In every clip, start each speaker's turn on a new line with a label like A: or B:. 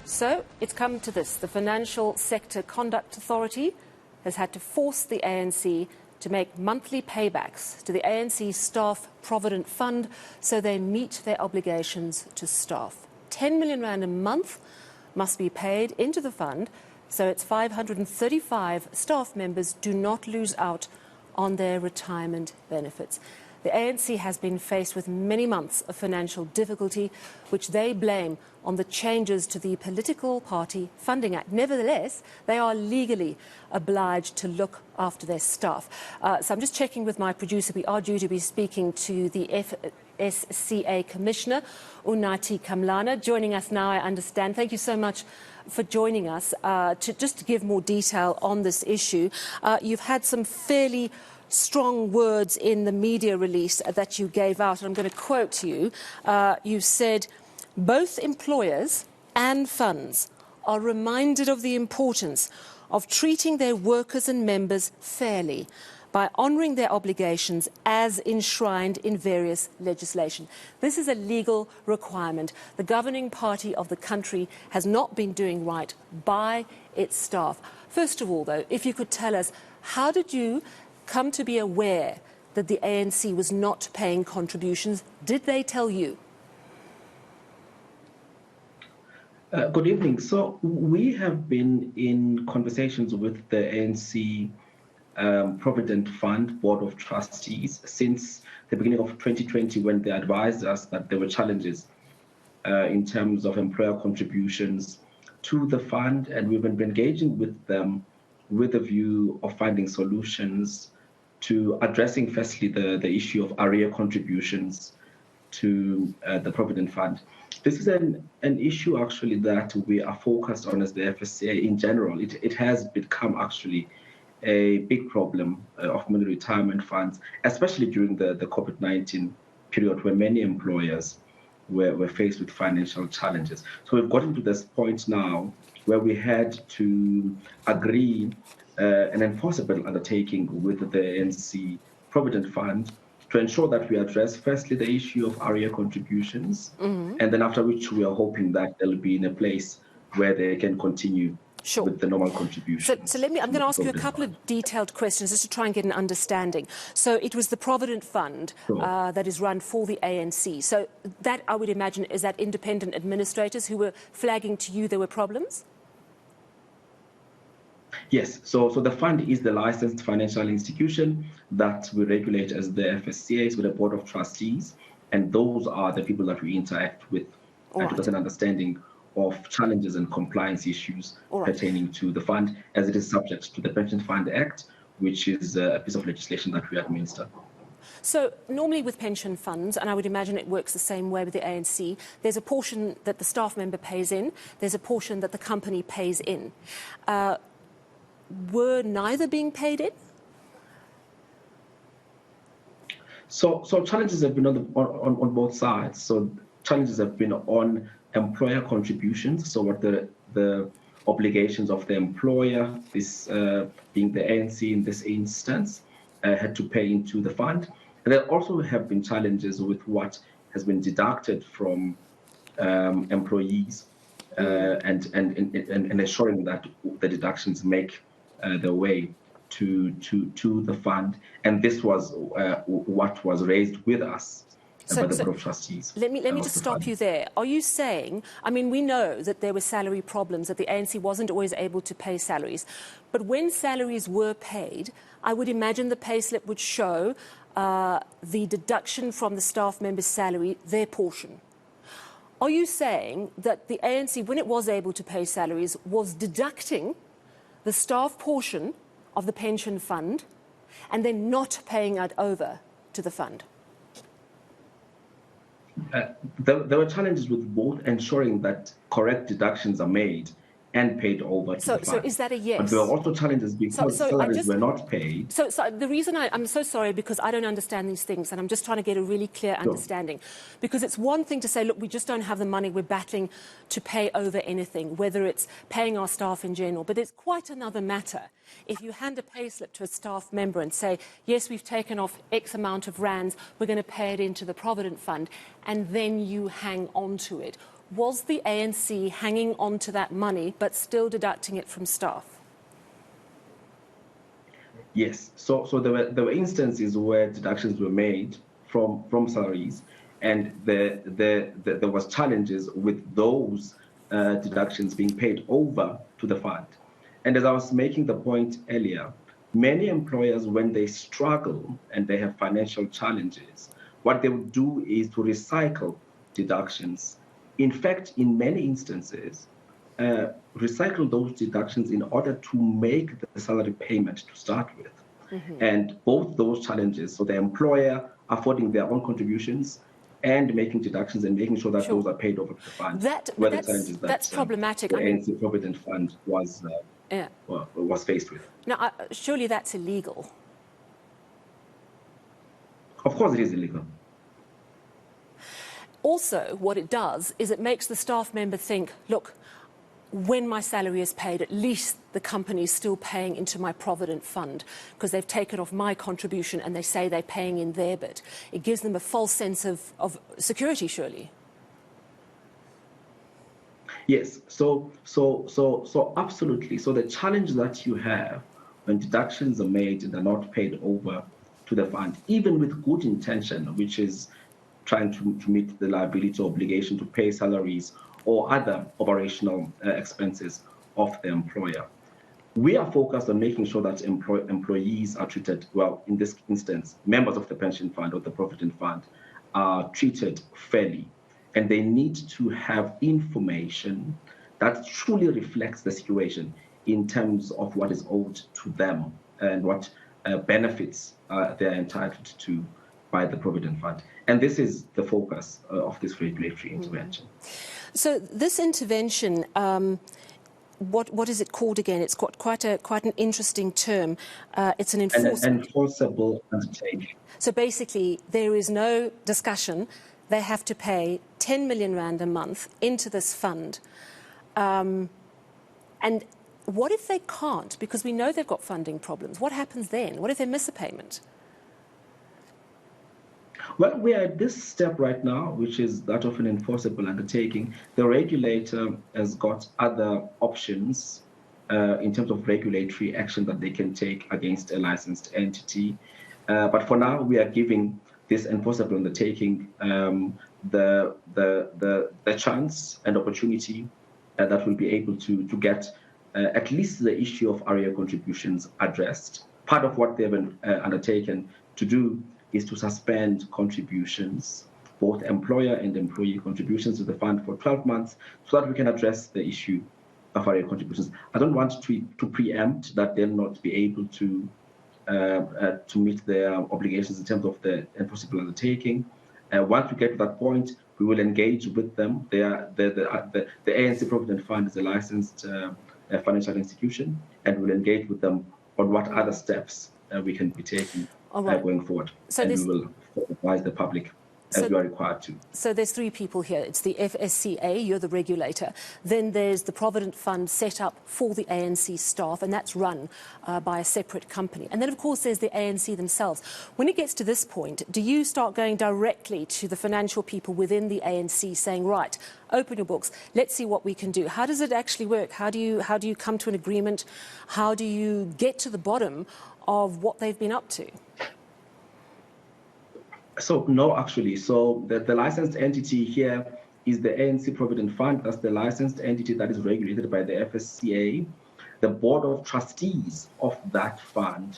A: So it's come to this. The Financial Sector Conduct Authority has had to force the ANC to make monthly paybacks to the ANC Staff Provident Fund so they meet their obligations to staff. 10 million rand a month must be paid into the fund so its 535 staff members do not lose out on their retirement benefits. The ANC has been faced with many months of financial difficulty, which they blame on the changes to the Political Party Funding Act. Nevertheless, they are legally obliged to look after their staff. So I'm just checking with my producer. We are due to be speaking to the FSCA Commissioner, Unathi Kamlana, joining us now, I understand. Thank you so much for joining us. Just to give more detail on this issue, you've had some fairly strong words in the media release that you gave out. And I'm going to quote you. You said, both employers and funds are reminded of the importance of treating their workers and members fairly by honouring their obligations as enshrined in various legislation. This is a legal requirement. The governing party of the country has not been doing right by its staff. First of all, though, if you could tell us, how did you come to be aware that the ANC was not paying contributions? Did they tell you?
B: Good evening. So we have been in conversations with the ANC Provident Fund Board of Trustees since the beginning of 2020, when they advised us that there were challenges in terms of employer contributions to the fund, and we've been engaging with them with a view of finding solutions to addressing, firstly, the issue of arrear contributions to the Provident Fund. This is an issue, actually, that we are focused on as the FSCA in general. It has become, actually, a big problem of many retirement funds, especially during the COVID-19 period, where many employers were faced with financial challenges. So we've gotten to this point now where we had to agree an enforceable undertaking with the ANC Provident Fund to ensure that we address, firstly, the issue of arrear contributions, and then after which we are hoping that they'll be in a place where they can continue with the normal contributions.
A: So I'm going to ask you a couple of detailed questions just to try and get an understanding. So it was the Provident Fund that is run for the ANC. So that, I would imagine, is that independent administrators who were flagging to you there were problems?
B: Yes, so the fund is the licensed financial institution that we regulate as the FSCAs with a board of trustees, and those are the people that we interact with to get an understanding of challenges and compliance issues pertaining to the fund, as it is subject to the Pension Fund Act, which is a piece of legislation that we administer.
A: So normally with pension funds, and I would imagine it works the same way with the ANC, there's a portion that the staff member pays in, there's a portion that the company pays in. Were neither being paid in?
B: So challenges have been on both sides. So challenges have been on employer contributions. So what the obligations of the employer, this being the ANC in this instance, had to pay into the fund. And there also have been challenges with what has been deducted from employees and ensuring that the deductions make their way to the fund, and this was what was raised with us by the Board of Trustees.
A: Let me just stop you there. Are you saying, I mean, we know that there were salary problems, that the ANC wasn't always able to pay salaries, but when salaries were paid, I would imagine the payslip would show the deduction from the staff member's salary, their portion. Are you saying that the ANC, when it was able to pay salaries, was deducting the staff portion of the pension fund and then not paying it over to the fund?
B: There were challenges with both ensuring that correct deductions are made and paid over to the fund.
A: So is that a yes?
B: But there were also challenges because salaries were not paid.
A: So the reason I'm so sorry, because I don't understand these things, and I'm just trying to get a really clear understanding. Because it's one thing to say, look, we just don't have the money, we're battling to pay over anything, whether it's paying our staff in general. But it's quite another matter if you hand a payslip to a staff member and say, yes, we've taken off X amount of rands, we're going to pay it into the Provident Fund, and then you hang on to it. Was the ANC hanging on to that money but still deducting it from staff?
B: Yes. So there were instances where deductions were made from salaries, and there was challenges with those deductions being paid over to the fund. And as I was making the point earlier, many employers, when they struggle and they have financial challenges, what they would do is to recycle deductions. In fact, in many instances, recycle those deductions in order to make the salary payment to start with. Mm-hmm. And both those challenges, so the employer affording their own contributions and making deductions and making sure that those are paid over to the fund,
A: that's problematic.
B: The ANC Provident Fund was faced with.
A: Now, surely that's illegal.
B: Of course it is illegal.
A: Also, what it does is it makes the staff member think, look, when my salary is paid, at least the company is still paying into my Provident Fund because they've taken off my contribution and they say they're paying in their bit. It gives them a false sense of security, surely.
B: Yes, so absolutely. So the challenge that you have when deductions are made and they're not paid over to the fund, even with good intention, which is trying to meet the liability obligation to pay salaries or other operational expenses of the employer. We are focused on making sure that employees are treated well. In this instance, members of the pension fund or the provident fund are treated fairly, and they need to have information that truly reflects the situation in terms of what is owed to them and what benefits they're entitled to by the Provident Fund. And this is the focus of this regulatory intervention.
A: So this intervention, what is it called again? It's got quite an interesting term. It's an
B: enforceable undertaking.
A: So basically, there is no discussion. They have to pay 10 million rand a month into this fund. And what if they can't? Because we know they've got funding problems. What happens then? What if they miss a payment?
B: Well, we are at this step right now, which is that of an enforceable undertaking. The regulator has got other options in terms of regulatory action that they can take against a licensed entity. But for now, we are giving this enforceable undertaking the chance and opportunity that will be able to get at least the issue of area contributions addressed. Part of what they've undertaken to do is to suspend contributions, both employer and employee contributions to the fund for 12 months so that we can address the issue of area contributions. I don't want to preempt that they'll not be able to meet their obligations in terms of the enforceable undertaking. Once we get to that point, we will engage with them. The ANC Provident Fund is a licensed financial institution, and we'll engage with them on what other steps we can be taking going forward. So and we will advise the public as we are required to.
A: So there's three people here. It's the FSCA, you're the regulator. Then there's the Provident Fund set up for the ANC staff, and that's run by a separate company. And then, of course, there's the ANC themselves. When it gets to this point, do you start going directly to the financial people within the ANC saying, right, open your books, let's see what we can do? How does it actually work? How do you come to an agreement? How do you get to the bottom of what they've been up to?
B: So, no, actually. So the licensed entity here is the ANC Provident Fund. That's the licensed entity that is regulated by the FSCA. The board of trustees of that fund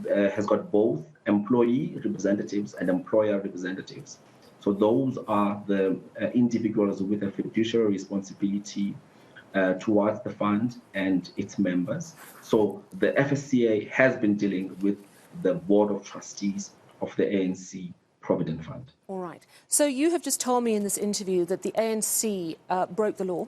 B: has got both employee representatives and employer representatives. So those are the individuals with a fiduciary responsibility towards the fund and its members. So the FSCA has been dealing with the board of trustees of the ANC Provident Fund.
A: All right. So you have just told me in this interview that the ANC broke the law,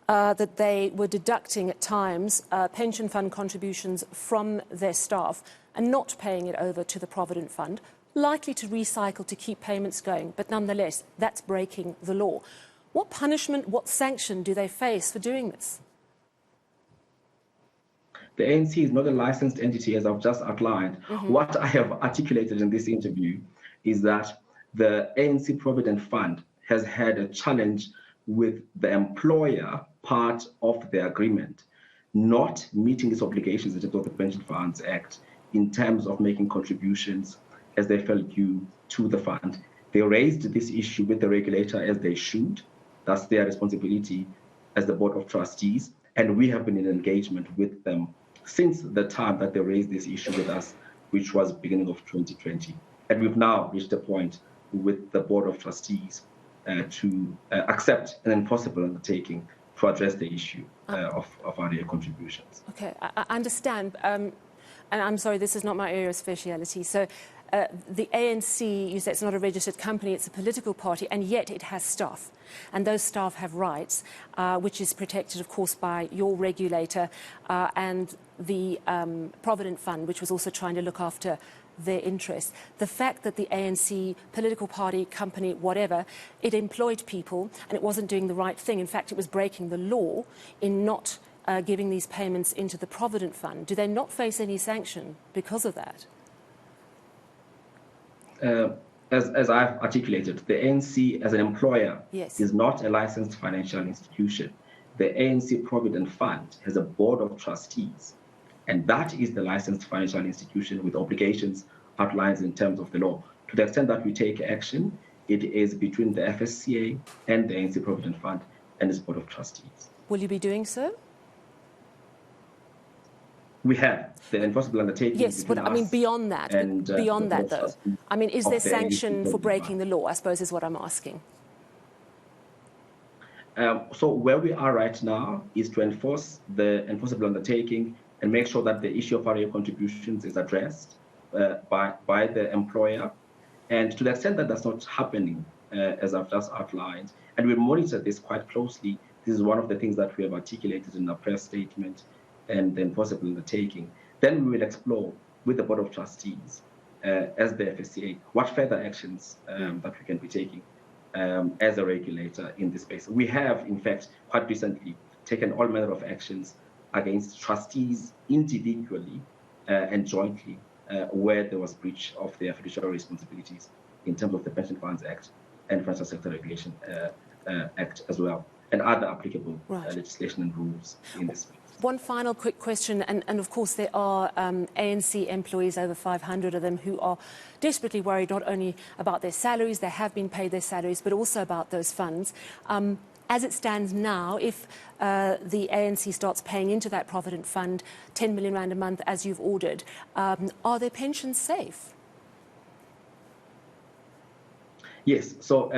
A: that they were deducting at times pension fund contributions from their staff and not paying it over to the Provident Fund, likely to recycle to keep payments going. But nonetheless, that's breaking the law. What punishment, what sanction do they face for doing this?
B: The ANC is not a licensed entity, as I've just outlined. Mm-hmm. What I have articulated in this interview is that the ANC Provident Fund has had a challenge with the employer part of the agreement not meeting its obligations in terms of the Pension Funds Act in terms of making contributions as they felt due to the fund. They raised this issue with the regulator as they should. That's their responsibility as the Board of Trustees. And we have been in engagement with them since the time that they raised this issue with us, which was beginning of 2020. And we've now reached a point with the Board of Trustees to accept an enforceable undertaking to address the issue of RDA contributions.
A: Okay, I understand. And I'm sorry, this is not my area of speciality. So the ANC, you say it's not a registered company, it's a political party, and yet it has staff. And those staff have rights, which is protected, of course, by your regulator and the Provident Fund, which was also trying to look after their interests. The fact that the ANC, political party, company, whatever, it employed people and it wasn't doing the right thing. In fact, it was breaking the law in not giving these payments into the Provident Fund. Do they not face any sanction because of that?
B: As I've articulated, the ANC as an employer
A: yes.
B: is not a licensed financial institution. The ANC Provident Fund has a board of trustees, and that is the licensed financial institution with obligations outlined in terms of the law. To the extent that we take action, it is between the FSCA and the ANC Provident Fund and its board of trustees.
A: Will you be doing so?
B: We have the enforceable undertaking.
A: Yes, but I mean beyond that.
B: And,
A: beyond that, though, I mean, is there sanction for breaking the law? I suppose is what I'm asking.
B: So where we are right now is to enforce the enforceable undertaking and make sure that the issue of RDA contributions is addressed by the employer. And to the extent that that's not happening, as I've just outlined, and we monitor this quite closely, this is one of the things that we have articulated in our press statement and the enforceable undertaking, then we will explore with the Board of Trustees as the FSCA what further actions that we can be taking as a regulator in this space. We have, in fact, quite recently taken all manner of actions against trustees individually and jointly where there was breach of their fiduciary responsibilities in terms of the Pension Funds Act and Financial Sector Regulation Act as well, and other applicable legislation and rules in this space.
A: One final quick question, and of course there are ANC employees, over 500 of them, who are desperately worried not only about their salaries, they have been paid their salaries, but also about those funds. As it stands now, if the ANC starts paying into that Provident Fund 10 million rand a month, as you've ordered, are their pensions safe?
B: Yes, so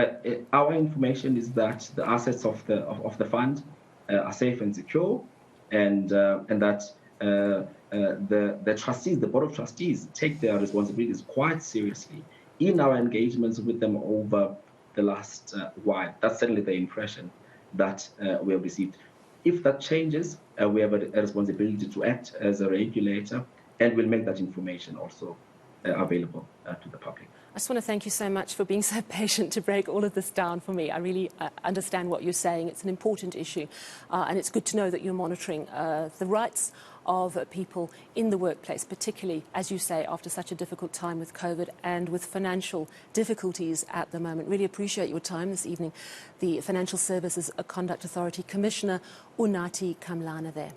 B: our information is that the assets of the fund are safe and secure, and that the trustees, the Board of Trustees, take their responsibilities quite seriously in our engagements with them over the last while. That's certainly the impression that we have received. If that changes, we have a responsibility to act as a regulator, and we'll make that information also available to the public.
A: I just want to thank you so much for being so patient to break all of this down for me. I really understand what you're saying. It's an important issue, and it's good to know that you're monitoring the rights of people in the workplace, particularly, as you say, after such a difficult time with COVID and with financial difficulties at the moment. Really appreciate your time this evening. The Financial Services Conduct Authority Commissioner, Unathi Kamlana there.